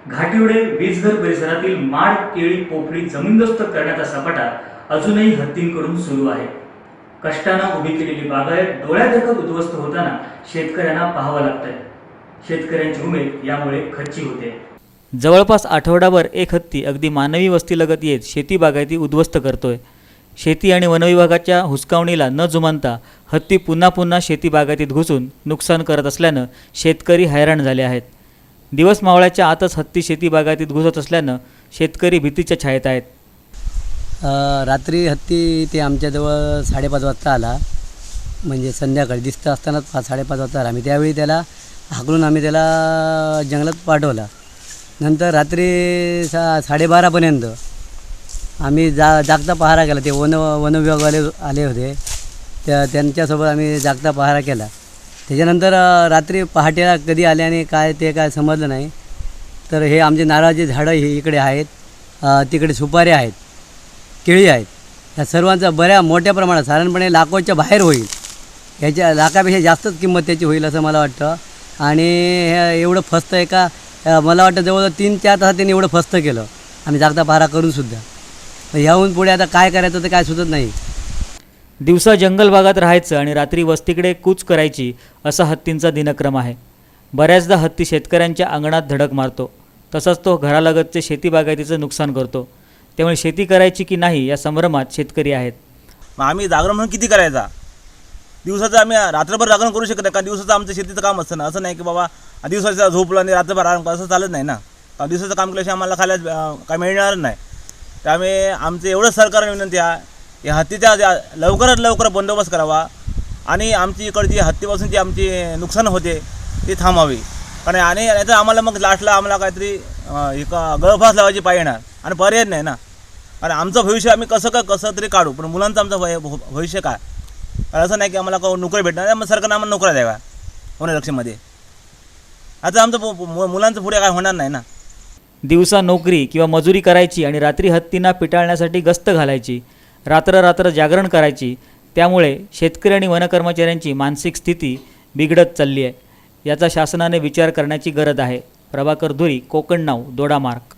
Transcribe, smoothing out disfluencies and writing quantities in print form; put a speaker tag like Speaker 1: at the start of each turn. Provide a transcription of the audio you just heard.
Speaker 1: घाटिवडे वीजघर परिसरातील माड, केळी, पोफळी जमीनदोस्त करण्याचा सपाटा अजूनही हत्तींकडून सुरू आहे. कष्टानं उभी केलेली बागायत डोळ्यादेखत उद्ध्वस्त होताना शेतकऱ्यांना पाहावं लागतंय. शेतकऱ्यांची उमेद यामुळे खच्ची होते. जवळपास आठवडाभर एक हत्ती अगदी मानवी वस्तीलगत येत शेती बागायती उद्ध्वस्त करतोय. शेती आणि वनविभागाच्या हुसकावणीला न जुमानता हत्ती पुन्हा पुन्हा शेती बागायतीत घुसून नुकसान करत असल्यानं शेतकरी हैराण झाले आहेत. दिवस मावळ्याच्या आतच हत्ती शेती बागायतीत घुसत असल्यानं शेतकरी भीतीच्या छायेत आहेत.
Speaker 2: रात्री हत्ती ते आमच्याजवळ 5:30 वाजता आला. म्हणजे संध्याकाळी दिसतं असतानाच 5:30 वाजता आला. आम्ही त्यावेळी त्याला हाकलून आम्ही त्याला जंगलात पाठवला. नंतर रात्री 12:30पर्यंत आम्ही जागता पहारा केला. ते वनविभागवाले आले होते, त्यांच्यासोबत आम्ही जागता पहारा केला. त्याच्यानंतर रात्री पहाटेला कधी आले आणि काय समजलं नाही. तर हे आमचे नारळाचे झाडं इकडे आहेत, तिकडे सुपारी आहेत, केळी आहेत. या सर्वांचा बऱ्या मोठ्या प्रमाणात साधारणपणे लाखोच्या बाहेर होईल. ह्याच्या लाखापेक्षा जास्तच किंमत त्याची होईल असं मला वाटतं. आणि हे एवढं फस्त आहे का, मला वाटतं जवळजवळ 3-4 तासात त्यांनी एवढं फस्त केलं आम्ही जागता पहारा करूनसुद्धा. ह्याहून पुढे आता काय करायचं ते काय सुचत नाही.
Speaker 1: दिवसा जंगल भागात राहायचं आणि रात्री वस्तीकडे कूच करायची असा हत्तींचा दिनक्रम आहे. बऱ्याचदा हत्ती शेतकऱ्यांच्या अंगणात धडक मारतो. तसंच तो घरालगतचे शेती बागायतीचं नुकसान करतो. त्यामुळे शेती करायची की नाही या संभ्रमात शेतकरी आहेत.
Speaker 3: मग आम्ही जागरण म्हणून किती करायचा? दिवसाचं आम्ही रात्रभर जागरण करू शकत नाही, कारण दिवसाचं आमचं शेतीचं काम असतं ना. असं नाही की बाबा दिवसाचं झोपलं आणि रात्रभर आराम असं चालत नाही ना. कारण दिवसाचं काम केल्याशिवाय आम्हाला खायला काय मिळणार नाही. त्यामुळे आमचं एवढं सरकारने विनंती आहे, या हत्तीचा लवकरात लवकर बंदोबस्त करावा आणि आमची इकडची हत्तीपासून जी आमची नुकसान होते ती थांबावी. कारण आणि नाहीतर आम्हाला मग लास्टला आम्हाला काहीतरी एक गळफास लावायची पाय येणार आणि पर्याय नाही ना. कारण आमचं भविष्य आम्ही कसं तरी काढू, पण मुलांचं आमचं भविष्य काय? कारण असं नाही की आम्हाला नोकरी भेटणार, मग सरकारनं आम्हाला नोकऱ्या द्याव्या वनरक्षेमध्ये. आता आमचं मुलांचं पुढे काय होणार नाही ना.
Speaker 1: दिवसा नोकरी किंवा मजुरी करायची आणि रात्री हत्तींना पिटाळण्यासाठी गस्त घालायची, रात्र जागरण करायची. त्यामुळे शेतकरी आणि वनकर्मचाऱ्यांची मानसिक स्थिती बिघडत चालली आहे. याचा शासनाने विचार करण्याची गरज आहे. प्रभाकर धुरी, कोकण नाऊ, दोडामार्ग.